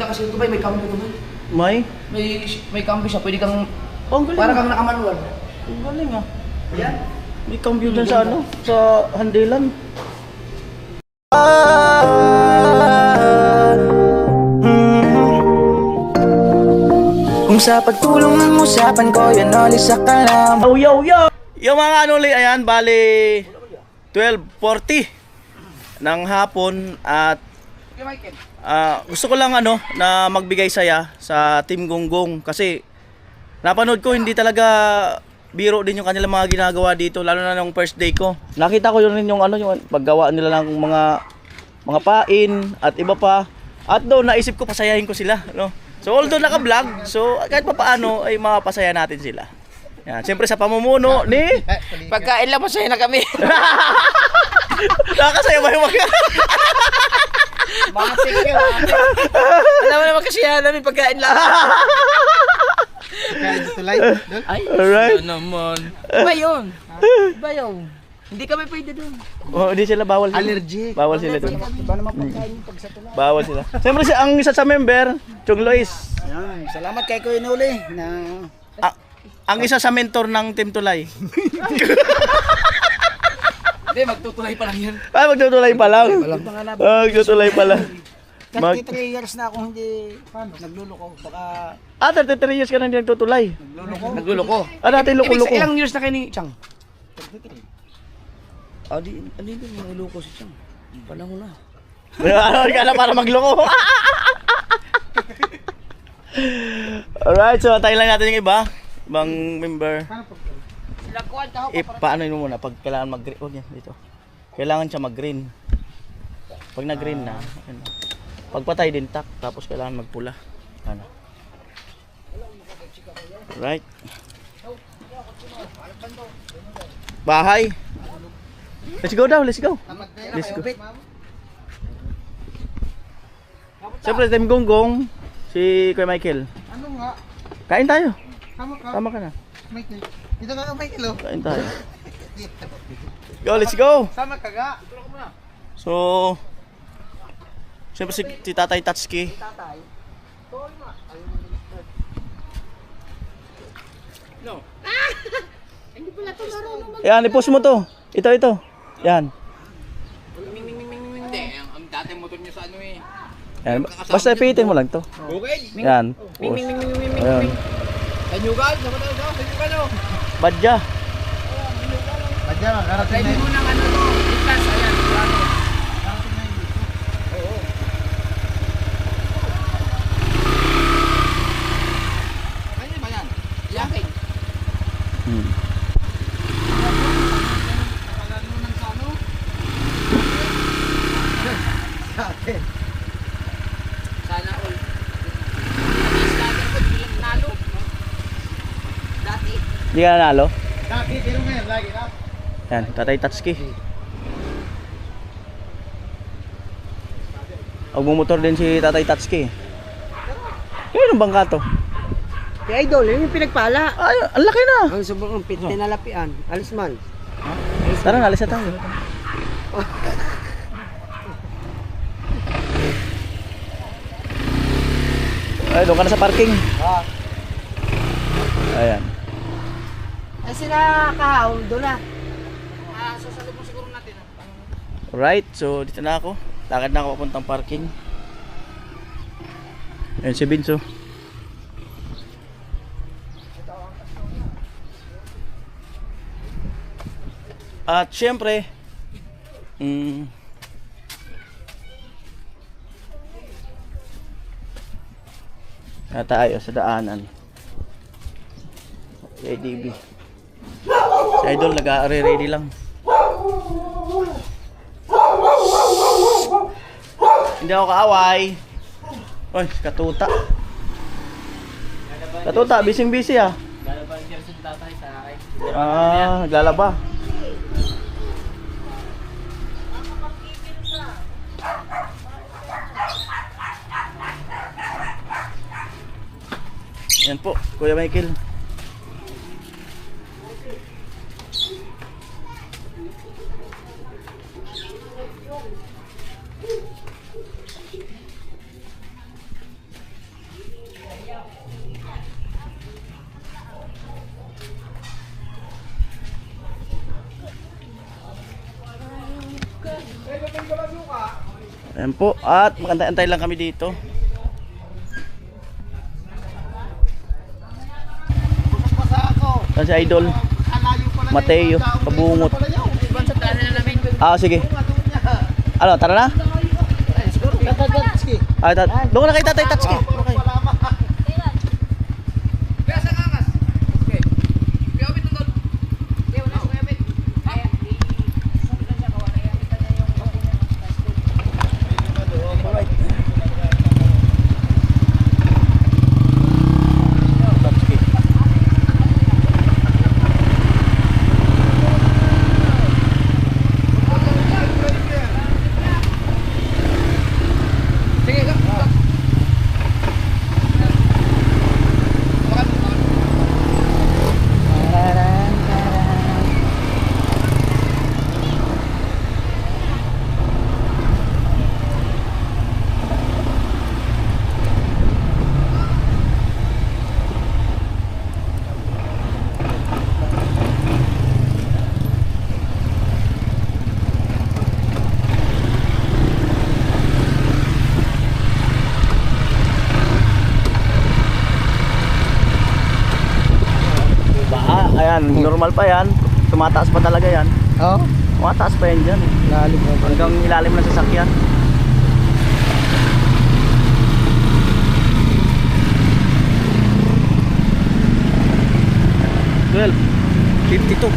kasi ito ba, may cambio ito ba? May cambio siya, pwede kang, Oh, ang galing. para kang nakamanual. Ang galing ah. Ayan. May cambio dyan sa ano, sa handilan. Kung sa pagtulong ng usapan ko, yan ulit sa kalam. Oh, yo! Yung mga ano ulit, ayan, bali 12:40 ng hapon at Okay, Michael. gusto ko lang ano na magbigay saya sa Team Gonggong kasi napanood ko hindi talaga biro din yung kanilang mga ginagawa dito lalo na nung first day ko. Nakita ko yun rin yung ano yung paggawa nila ng mga pain at iba pa. At doon naisip ko pasayahin ko sila, no. So although naka-vlog, so kahit papaano ay mapapasaya natin sila. Yan, siyempre sa pamumuno ni Pagkain lang, masaya na kami. nakakasaya ba yung mga Matik ka. Alam mo naman kasi yan namin pagkain lang. Kaya dito tulay. Ay, Alright. ano naman. Iba yun. Iba yun. Hindi kami pwede doon. Oh, hindi sila bawal. Allergic. Bawal sila doon. Iba naman pagkain pag sa tulay. Bawal sila. Siyempre ang isa sa member, Chong Lois. Ayan, salamat kay Kuya Nuli na Ang isa sa mentor ng Team Tulay. Hindi, magtutulay pa lang yan. Ay, magtutulay pa lang. Magtutulay pa lang. 33 years na akong hindi nagluloko. Baka 33 years ka na hindi nagtutulay. Nagluloko. Dati Ibig loko-loko. sa ilang years na kayo ni Chang? 33. Ah, di ba niloko si Chang? Panahon na. Ano ka na para magloko? Alright, so tayo lang natin yung iba. Ibang member. Sila kuwan ka. Paano yun muna? Pag kailangan mag-green. Huwag yan, dito. Kailangan siya mag-green. Pag nag-green na, ano. Pagpatay din tak, tapos kailangan magpula. Ano. Right. Bahay. Let's go daw, let's go. Let's go. Siyempre, Team Gonggong, si Kuya Michael. ano nga? Kain tayo. Tama ka. Tama ka na. Michael. Dito ka Michael. Oh. Kain tayo. Go, let's go. Sama ka ga. So, siyempre si Tatay Tatsuki. Yan, i-post mo to. Ito. Yan. Hindi, ang dati motor niyo sa ano eh. Yan. Basta ipitin mo lang to. Okay. Yan. Ming, Post. ming, ming, ming, ming, ming, Ayan. ming. Tanyugan, sama tayo daw, tanyugan o. Badya. Badya, karating Ready mo ng ano to, itas, ayan, plano. Oo. Ano ba yan? Yakin. Hmm. Sana all. At least ko, bilang nalo. Dati. Hindi ka nanalo? Lagi, pero ngayon, lagi ka. Yan, Tatay Tatsuki. Magmumotor din si Tatay Tatsuki. Yung bangka to? Si Idol, yun yung pinagpala. Ay, ang laki na. Ang sobrang tinalapian. Alis man. Tara, alis na tayo. Ay, doon ka na sa parking. Ayan. Ay sila kahaw, doon na. Sasalubong siguro natin. Right, so dito na ako. Lakad na ako papuntang parking. Ayan si Vince. At syempre, na tayo sa daanan. Si IDB. Si Idol nag-ready lang. Hindi ako kaaway. Oy, katuta. Katuta, busy ah. Naglalaba. Yan po, Kuya Michael. Ayan po. At magantay-antay lang kami dito. Ayan si Idol Mateo Kabungot. Sige. Ano, tara na? Doon na kay Tatay Tatsuki. Ayan, normal pa yan. Tumataas pa talaga yan. Oo. Tumataas pa yan dyan. Lalim mo. Hanggang ilalim ng sasakyan. Well, 52.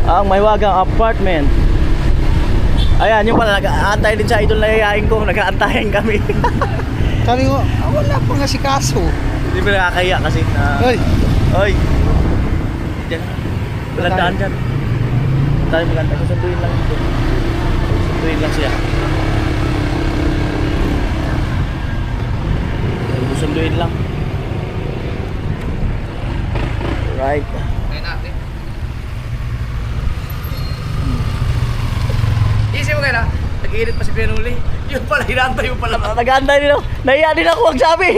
Ang Maywagang Apartment. Ayan, yung pala nag-aantay din sa Idol na yayain ko. Nag-aantayan kami. Sabi ko, wala pa nga si Kaso. Hindi ba nakakaya kasi Hoy! Oy! Diyan. Walang daan dyan. Tayo magantay. Susunduin lang ito. Susunduin lang siya. Susunduin lang. Right. Ngayon natin. Isip mo kaya na, nag-iinit pa si Pinuli. Yung pala, hinantay mo pala. Nag-aantay din ako. Nahiya din ako magsabi.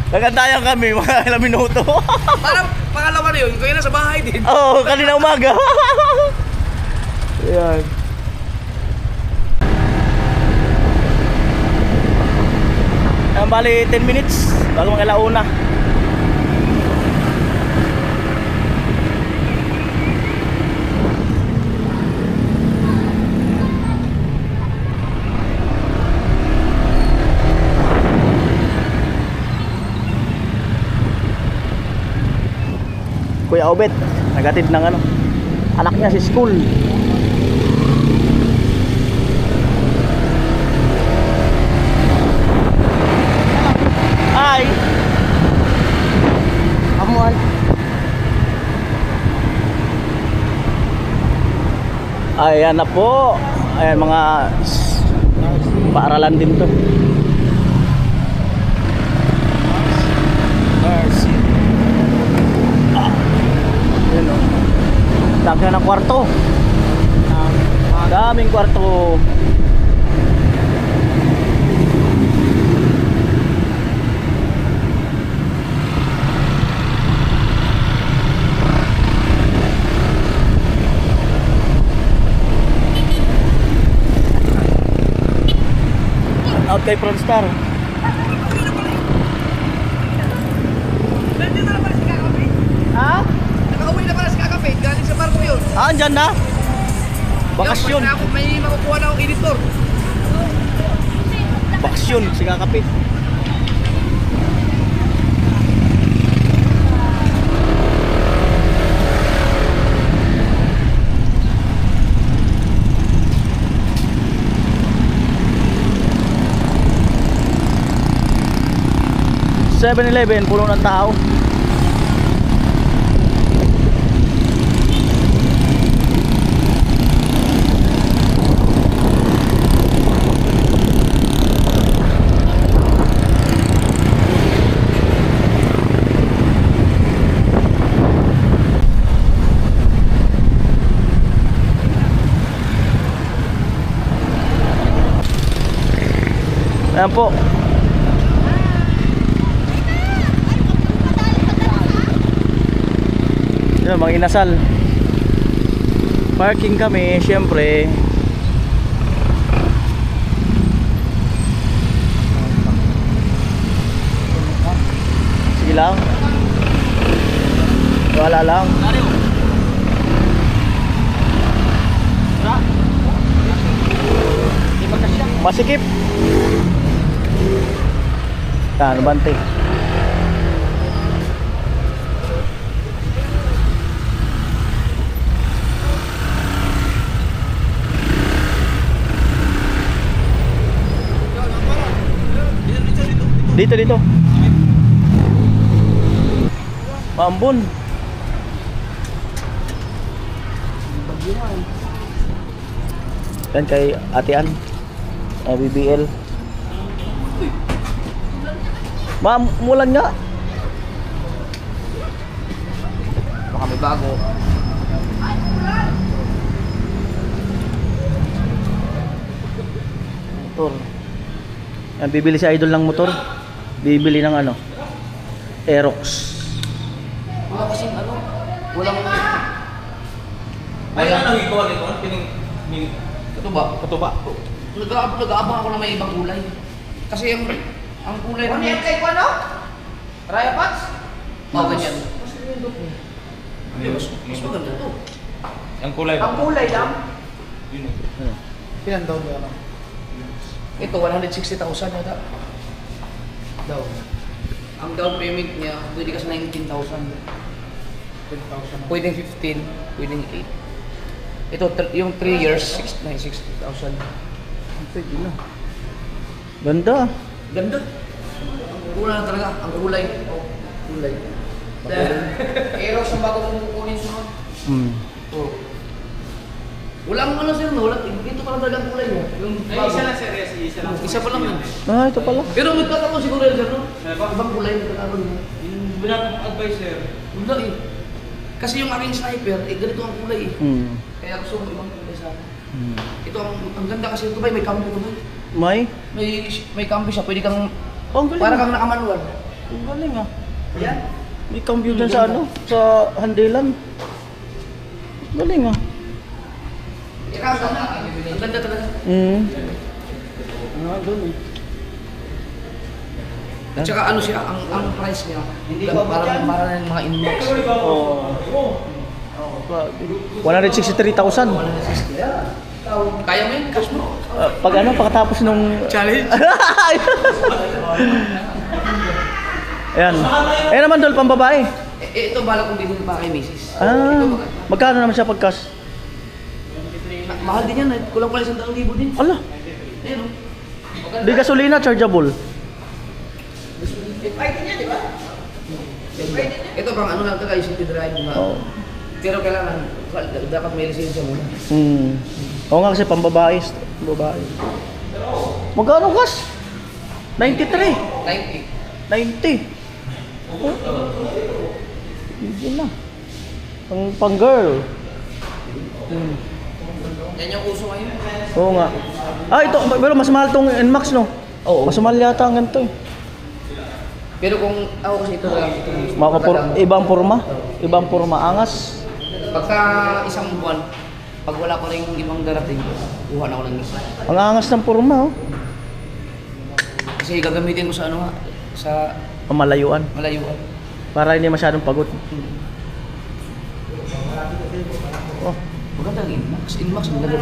Nag-antayan kami mga ilang minuto. Parang pangalawa na yun, kaya nasa bahay din. Oo, kanina umaga. Ayan. Ayan, bali 10 minutes bago mag-alauna. Kuya Obet, nagatid ng ano, anak niya si school. Ay! Amuan. Ayan na po. Ayan, mga paaralan din to. Mercy. Ayan o. Dami na ng kwarto. Daming kwarto. Out kay Fronstar. Nandito na pala si Kakapit. Ha? Nakauwi na pala si Kakapit, galing sa barko yun. Andyan na. Bakasyon. May makukuha na akong editor. Bakasyon si Kakapit. (7-11) puno ng tao. Ayan po. Yan, mga inasal. Parking kami, syempre. Sige lang. Wala lang. Masikip. Ano bante? Dito. Maambon. Yan kay Ate Ann. BBL. Ma'am, mulan nga. Baka may bago. Motor. Yan, bibili si Idol ng motor. Bibili ng ano? Aerox. Wala kasing ano, walang... Ay, ano ikaw nito? Katuba. Nag-aabang ako na may ibang kulay. Kasi ang kulay Ano yan kay Kuano? Raya Pats? Oh, ganyan. Mas maganda to. Ang kulay ba? Ang kulay lang. Ano? Ilan daw niya? Ito, 160,000 yata. Daw. Ang down payment niya, pwede kasi 19,000. 10,000. Pwedeng 15, pwedeng 8. Ito, yung 3 years, 60,000. Pwede na. Ganda. Ganda. Kulay na talaga, ang kulay. Kulay. Aerox ang bago mong kukunin sunod. Oh. Walang ano sir, no? Ito pa lang talaga ang kulay mo. Yung bago. Isa lang serious, isa lang. Isa pa lang yan. Ah, ito pala. Pero magkakaroon siguro yun sir, no? Ibang kulay magkakaroon mo. Yung binatang advisor. Wala eh. Kasi yung aking sniper, ganito ang kulay eh. Kaya gusto mo ibang kulay sa akin. Ito ang ganda kasi ito ba, may cambio ito ba? May cambio siya, pwede kang, Oh, ang galing. para kang nakamanual. Ang galing ah. Yan. May cambio dyan sa ano? Sa handilan. Galing ah. Ang ganda talaga. Doon eh. At saka ano siya, ang price niya, parang ng mga inbox. Oh. 163,000. Kaya mo yun, cash mo. Pag ano, pagkatapos nung Challenge. Ayan. Ayan naman Dol, pambabae. Ito bala kong bilhin pa kay Mrs. Ah, Ito maganda. magkano naman siya pag-cash? Mahal din yan, kulang-kulang 100,000 din. Ala, Ayun o. di gasolina, chargeable. Pwede niya, di ba? Ito pang ano lang tayo, city drive nga. Oo. Pero kailangan, dapat may lisensya muna. Oo nga kasi pambabae. Babae. Magkano cash? 93. 90. 90. Oh. Hindi na. Pang girl. Yan yung uso ngayon. Oo nga. Ah, ito. Pero mas mahal tong NMAX, no? Oo. Mas mahal yata ang ganito eh. Pero kung ako kasi ito lang, Ibang forma. Ibang forma. Angas. pagka isang buwan, pag wala pa rin ibang darating, kuha na ako ng isa. Ang angas ng forma, oh. Kasi gagamitin ko sa ano nga, sa Pamalayuan. malayuan. Para hindi masyadong pagod. Oh. Maganda ang Inmax. Inmax, maganda.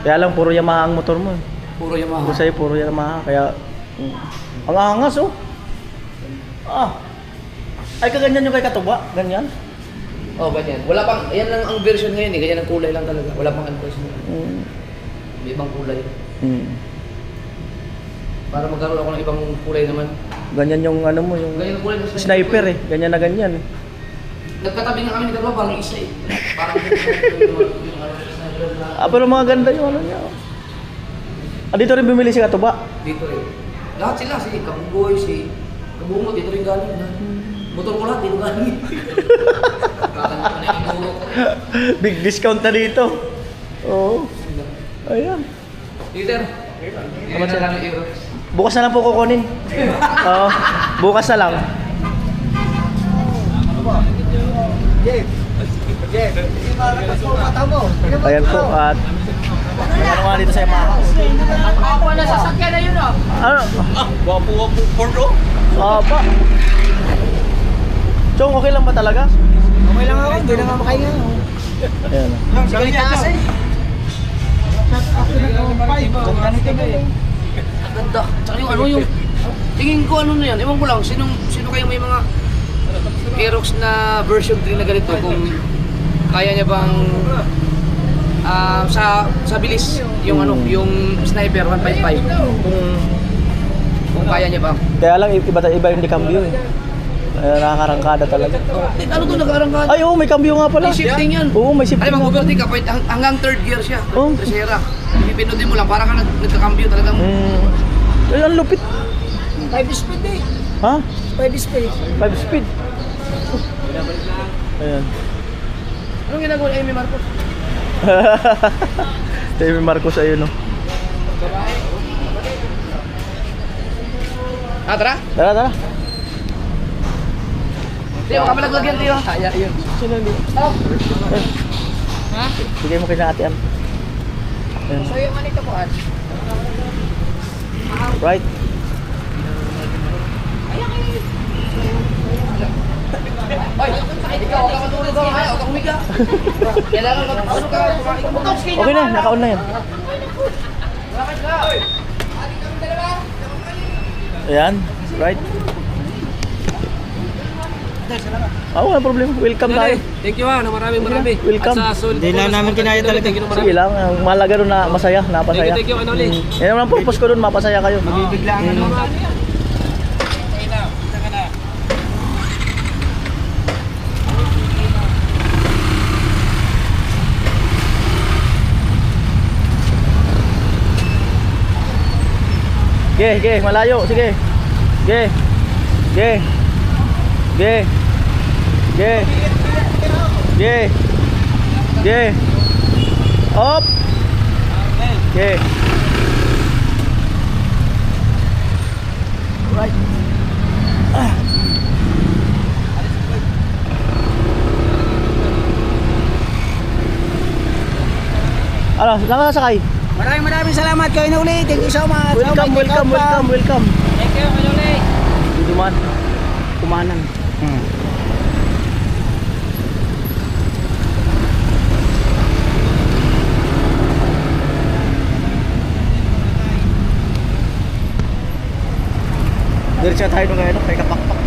Kaya lang, puro Yamaha ang motor mo eh. Puro Yamaha. Kung sa'yo, puro Yamaha. Kaya, ang angas, oh. Ah. Ay, kaganyan yung kay Katuba. Ganyan. Oh, ganyan. Wala pang, yan lang ang version ngayon eh. Ganyan ang kulay lang talaga. Wala pang version. May ibang kulay. Para magkaroon ako ng ibang kulay naman. Ganyan yung ano mo, yung Ganyan ang kulay ng sniper eh. Ganyan na ganyan eh. Nagkatabi nga kami ni Dalawa, parang isa eh. Parang yung sniper na Ah, pero mga ganda yung ano niya. Ah, dito rin bumili si Katuba. dito rin. Lahat sila, si Kabuboy, si Kabungo, dito rin galing. Motor ko lahat, dito galing. Kakanta na yung muro ko. Big discount na dito. Oo. Ayan. Peter, Yan na lang yung Aerox. Bukas na lang po kukunin. Oo, bukas na lang. Ayan po at ano nga dito sa Yamaha? Ako na sasakyan na yun oh. Ano? Wapo-wapo porno. Pa. Chong, okay lang ba talaga? Okay lang ako, hindi na nga makahinga. Ayan. Sige taas eh. Ganda nito ba eh. Ang ganda. Tsaka yung ano yung... Tingin ko ano na yan. Ewan ko lang, sino kayo may mga Aerox na version 3 na ganito kung kaya niya bang sa bilis yung ano yung Sniper 1.5 kung kaya niya ba. Kaya lang iba yung di-cambio eh. Nakakarangkada talaga. Ano to nag-arangkada? Ay, oo, may cambio nga pala. May shifting yan. Oo, may shifting. Ay, mag-overtake ka, hanggang third gear siya. Oh. Tercera. Pipindutin mo lang, para ka nagka-cambio talagang. Ay, ang lupit. 5 speed eh. Ha? 5 speed. 5 speed. Ayan. Anong ginagawa ni Amy Marcos? Amy Marcos ayun no. Tara? Tara, tara. Tiyo, kapalaglagyan tiyo. Kaya yun. Sino hindi? Ha? Bigay mo kay na ate Ann. Ayan. So yung manito po at? Right. Ay, ikaw, huwag ka matulog ka mamaya, huwag ka humiga. Kailangan ano ka, kumain. Okay na, naka-on na yan. Bakit ka? Ayan, right. Wala problema. Welcome tayo. Thank you na maraming. Welcome. Hindi na namin kinaya talaga. Sige lang, ang mahalaga doon na masaya, napasaya. Thank you, ano ulit? Yan naman ang purpose ko doon, mapasaya kayo. Bigla ang ano. Ge, malayo, sige. Ge. Ge. Ge. Ge. Ge. Ge. Op. Ge. Right. Ano, nakasakay? Maraming salamat kayo na ulit. Thank you so much. Welcome. Thank you, ano ulit? Dito man. Kumanan. Diretso tayo nung ano, kay kapakpak.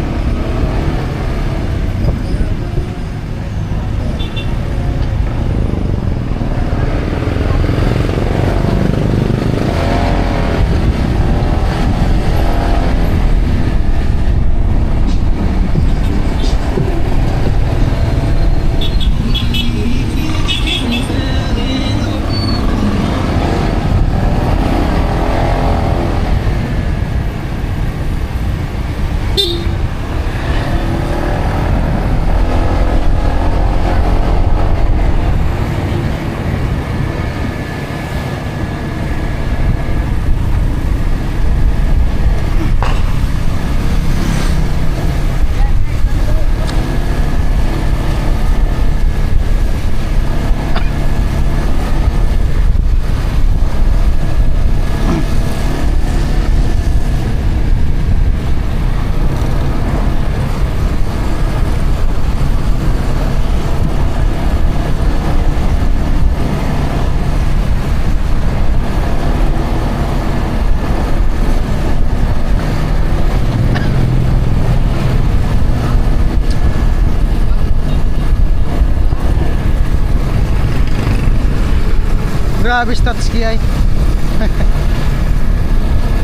Grabe stats kaya.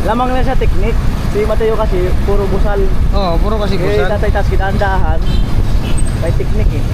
Lamang na siya teknik. Si Mateo kasi puro busal. Oo, puro kasi Eh, kusan. tatay tas kinandahan. May teknik eh.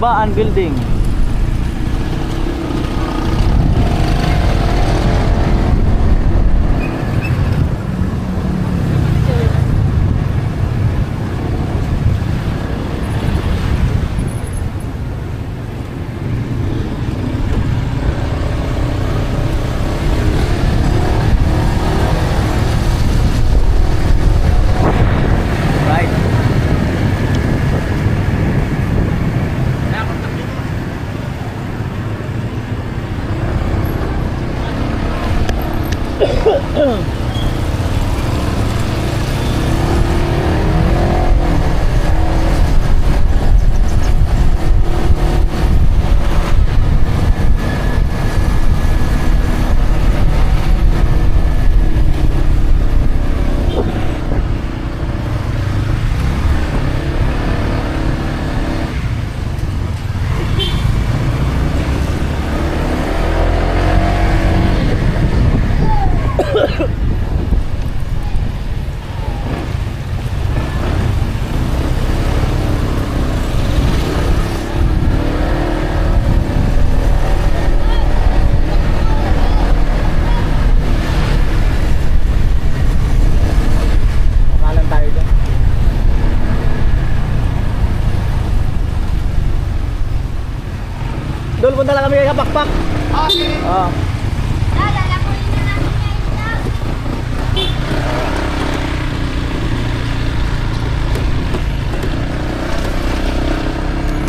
Babaan building. Right. Makalan tayo dyan. Dol, punta lang kami kay Kapakpak. Ah, sige. Ah.